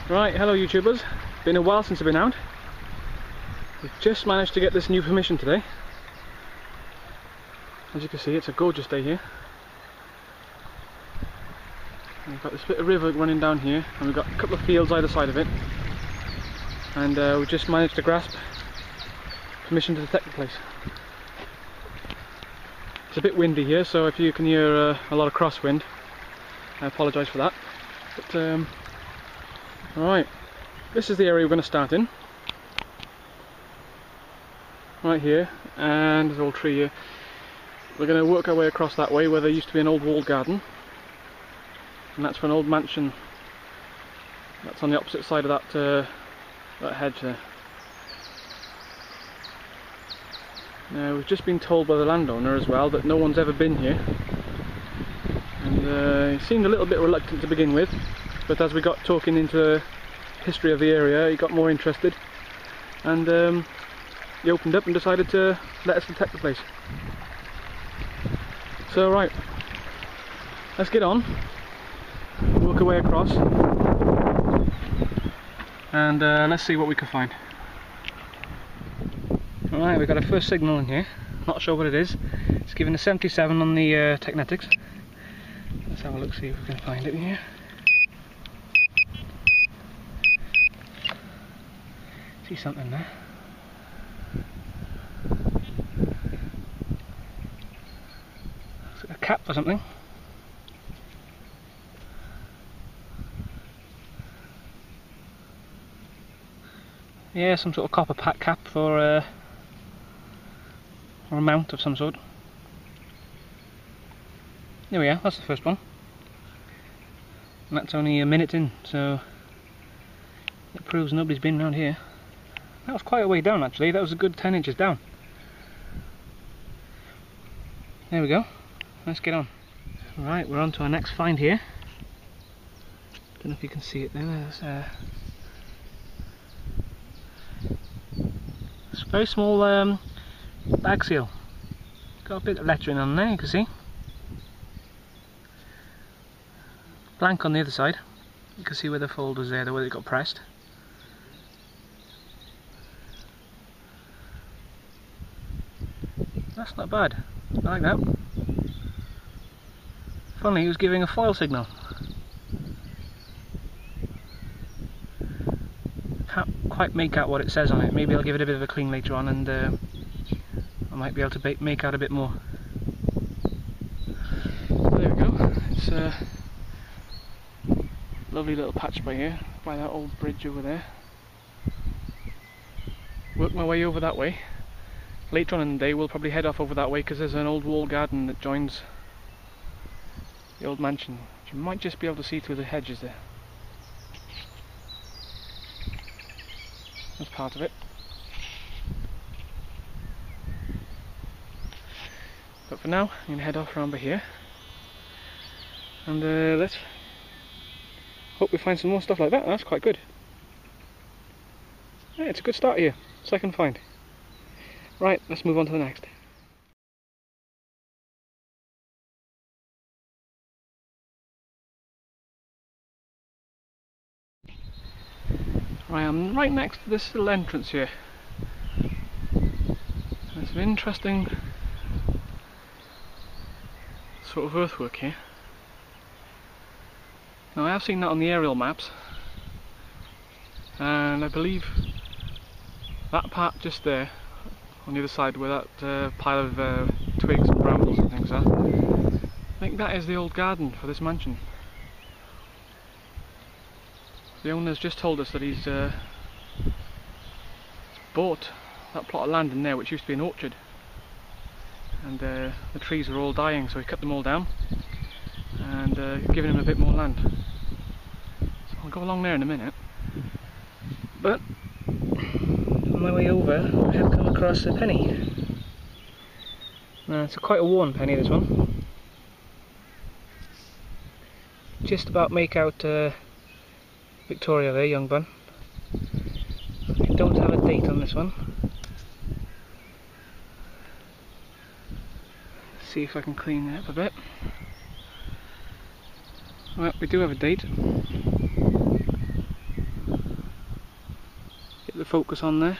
Right, hello YouTubers. Been a while since I've been out. We've just managed to get this new permission today. As you can see, it's a gorgeous day here. And we've got this bit of river running down here, and we've got a couple of fields either side of it. And we just managed to grasp permission to detect the place. It's a bit windy here, so if you can hear a lot of crosswind, I apologise for that. But alright, this is the area we're going to start in. Right here, and there's an old tree here. We're going to work our way across that way where there used to be an old walled garden. And that's for an old mansion. That's on the opposite side of that hedge there. Now we've just been told by the landowner as well that no one's ever been here. And he seemed a little bit reluctant to begin with, but as we got talking into the history of the area, he got more interested, and he opened up and decided to let us detect the place. So right, let's get on, work our way across, and let's see what we can find. Alright, we've got our first signal in here. Not sure what it is. It's giving a 77 on the Technetics. Let's have a look, see if we can find it in here. See something there. Looks like a cap or something. Yeah, some sort of copper pack cap for or a mount of some sort. There we are, that's the first one. And that's only a minute in, so it proves nobody's been around here. That was quite a way down actually, that was a good 10 inches down. There we go, let's get on. Right, we're on to our next find here. Don't know if you can see it there, there's it's a very small bag seal. Got a bit of lettering on there, you can see. Blank on the other side. You can see where the fold was there, the way it got pressed. That's not bad. I like that. Funny, he was giving a foil signal. Can't quite make out what it says on it. Maybe I'll give it a bit of a clean later on, and I might be able to make out a bit more. There we go. It's a lovely little patch by here, by that old bridge over there. Work my way over that way. Later on in the day we'll probably head off over that way because there's an old walled garden that joins the old mansion. You might just be able to see through the hedges there. That's part of it. But for now, I'm going to head off around by here, and let's hope we find some more stuff like that. That's quite good. Yeah, it's a good start here. Second find. Right, let's move on to the next. Right, I'm right next to this little entrance here. There's some interesting sort of earthwork here. Now I have seen that on the aerial maps, and I believe that part just there on the other side where that pile of twigs and brambles and things are, I think that is the old garden for this mansion. The owner's just told us that he's bought that plot of land in there which used to be an orchard, and the trees are all dying, so he cut them all down and given him a bit more land. So I'll go along there in a minute, but on my way over I have come across a penny. Now it's quite a worn penny, this one. Just about make out Victoria there, young bun. I don't have a date on this one. See if I can clean it up a bit. Well, we do have a date. focus on there.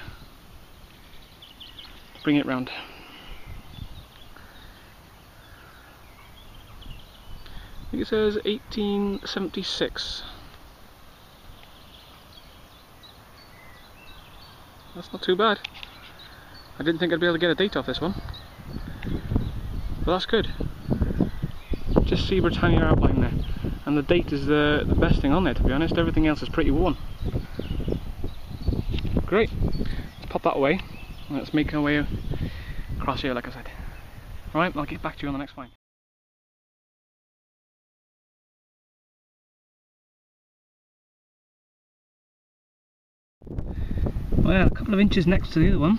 Bring it round. I think it says 1876. That's not too bad. I didn't think I'd be able to get a date off this one, but that's good. Just see Britannia outline there, and the date is the best thing on there, to be honest. Everything else is pretty worn. Great. Let's pop that away. Let's make our way across here, like I said. Right, I'll get back to you on the next find. Well, a couple of inches next to the other one.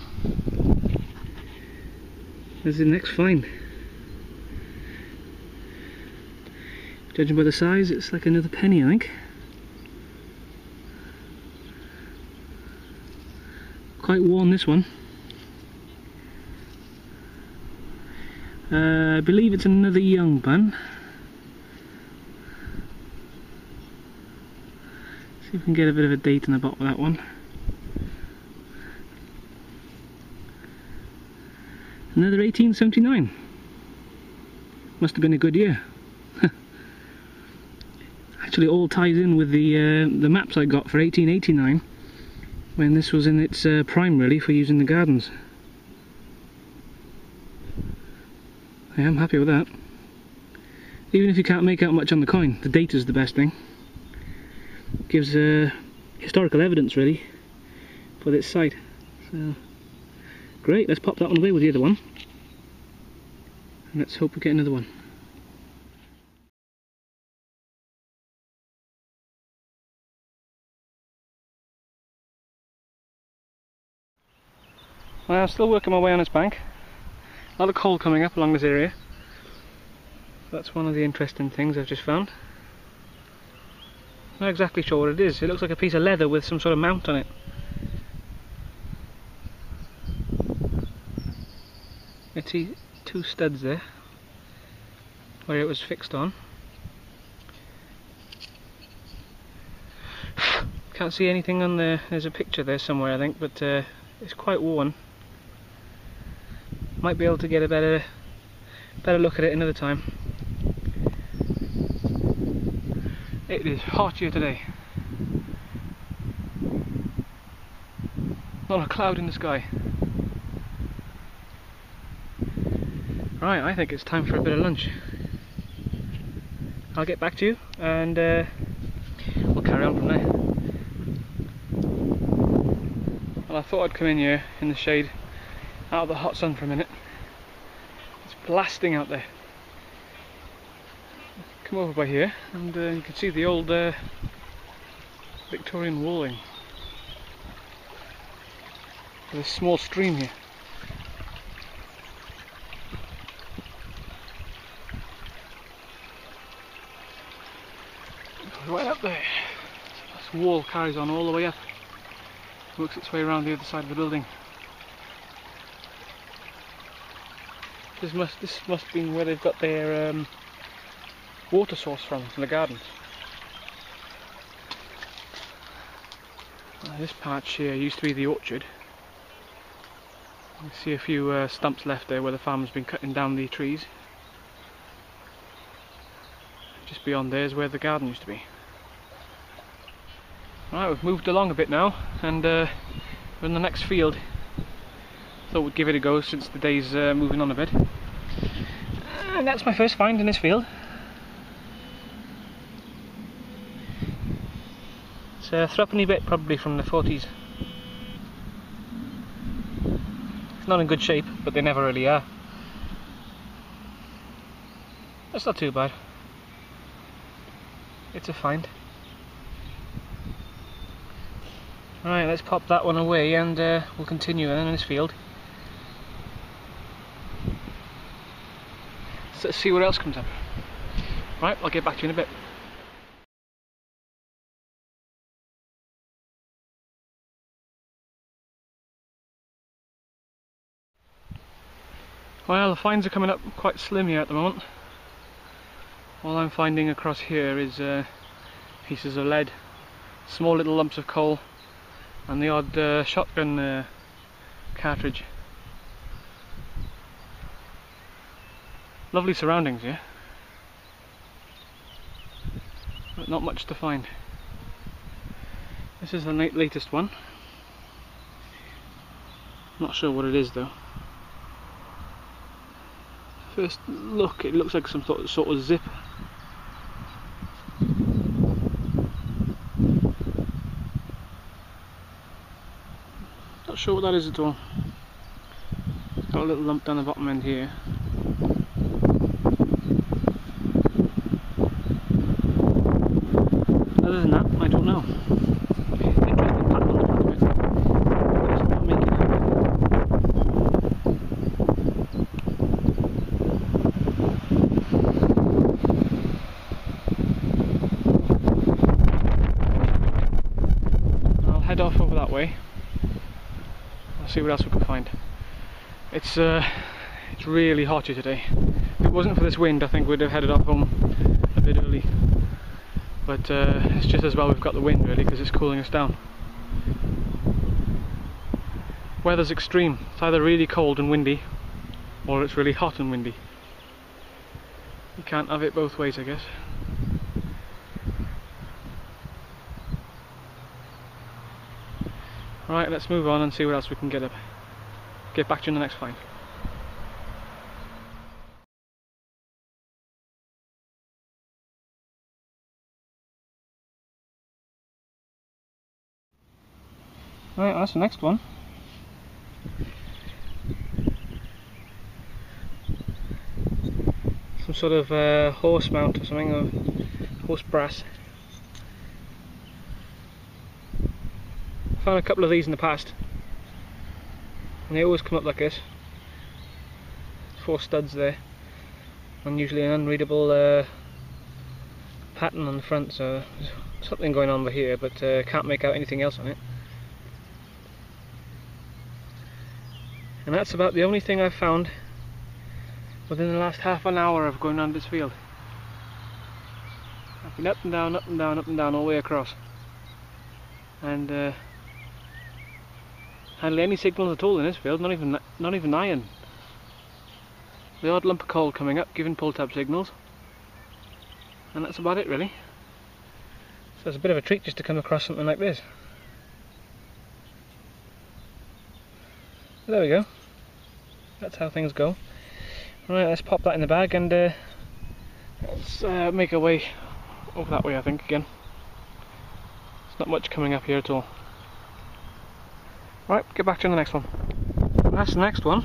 There's the next find. Judging by the size, it's like another penny, I think. Quite worn, this one. I believe it's another young bun. See if we can get a bit of a date on the bottom of that one. Another 1879. Must have been a good year. Actually, it all ties in with the maps I got for 1889, when this was in its prime, really, for using the gardens. I am happy with that. Even if you can't make out much on the coin, the data's the best thing. Gives historical evidence, really, for this site. So, great, let's pop that one away with the other one. And let's hope we get another one. Well, I'm still working my way on this bank. A lot of coal coming up along this area. That's one of the interesting things I've just found. Not exactly sure what it is. It looks like a piece of leather with some sort of mount on it. I see two studs there where it was fixed on. Can't see anything on there. There's a picture there somewhere, I think, but it's quite worn. Might be able to get a better look at it another time. It is hot here today. Not a cloud in the sky. Right, I think it's time for a bit of lunch. I'll get back to you and we'll carry on from there. Well, I thought I'd come in here in the shade, out of the hot sun for a minute. It's blasting out there. Come over by here and you can see the old Victorian walling. There's a small stream here. Right up there. This wall carries on all the way up. Works its way around the other side of the building. This must be where they've got their water source from the gardens. This patch here used to be the orchard. You see a few stumps left there where the farmer's been cutting down the trees. Just beyond there is where the garden used to be. Right, we've moved along a bit now, and we're in the next field. Thought we'd give it a go since the day's moving on a bit. And that's my first find in this field. It's a threepenny bit, probably from the 40s. It's not in good shape, but they never really are. That's not too bad. It's a find. Right, let's pop that one away and we'll continue then in this field. So let's see what else comes up. Right, I'll get back to you in a bit. Well, the finds are coming up quite slim here at the moment. All I'm finding across here is pieces of lead, small little lumps of coal, and the odd shotgun cartridge. Lovely surroundings here, but not much to find. This is the latest one. Not sure what it is though. First look, it looks like some sort of zip. Not sure what that is at all. Got a little lump down the bottom end here. Other than that, I don't know. Interesting pattern on the back of it. But it's not making out. I'll head off over that way. I'll see what else we can find. It's really hot here today. If it wasn't for this wind, I think we'd have headed off home a bit early. But it's just as well we've got the wind really, because it's cooling us down. Weather's extreme. It's either really cold and windy, or it's really hot and windy. You can't have it both ways, I guess. Right, let's move on and see what else we can get back to you in the next find. Right, that's the next one. Some sort of horse mount or something, or horse brass. I found a couple of these in the past, and they always come up like this. 4 studs there, and usually an unreadable pattern on the front, so there's something going on over here, but can't make out anything else on it. And that's about the only thing I've found within the last half an hour of going around this field. I've been up and down, up and down, up and down all the way across, and hardly any signals at all in this field. Not even iron. The odd lump of coal coming up, giving pull-tab signals, and that's about it really. So it's a bit of a treat just to come across something like this. There we go. That's how things go. Right, let's pop that in the bag and let's make our way over that way, I think, again. There's not much coming up here at all. Right, get back to you on the next one. That's the next one.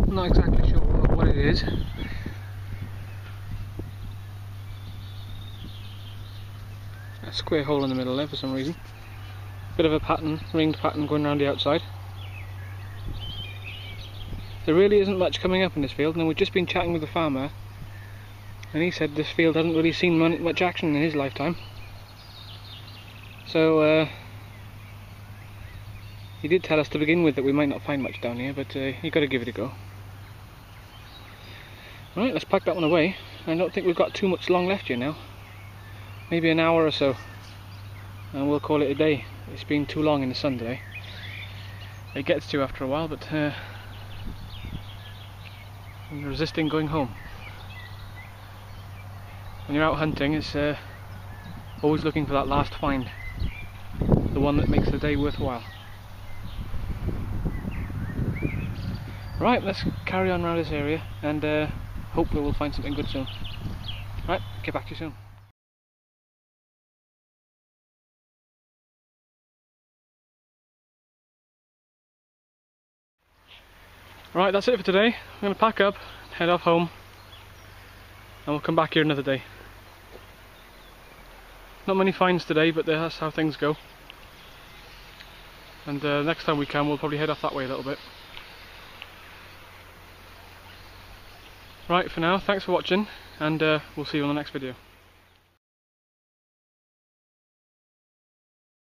I'm not exactly sure what it is. A square hole in the middle there for some reason. Bit of a pattern, ringed pattern going around the outside. There really isn't much coming up in this field, and we've just been chatting with the farmer, and he said this field hasn't really seen much action in his lifetime. So he did tell us to begin with that we might not find much down here, but you've got to give it a go. Right, let's pack that one away. I don't think we've got too much long left here now. Maybe an hour or so, and we'll call it a day. It's been too long in the sun today. It gets to after a while, but I'm resisting going home. When you're out hunting, it's always looking for that last find, the one that makes the day worthwhile. Right, let's carry on around this area, and hopefully we'll find something good soon. Right, get back to you soon. Right, that's it for today. I'm going to pack up, head off home, and we'll come back here another day. Not many finds today, but that's how things go. And next time we come, we'll probably head off that way a little bit. Right, for now, thanks for watching, and we'll see you on the next video.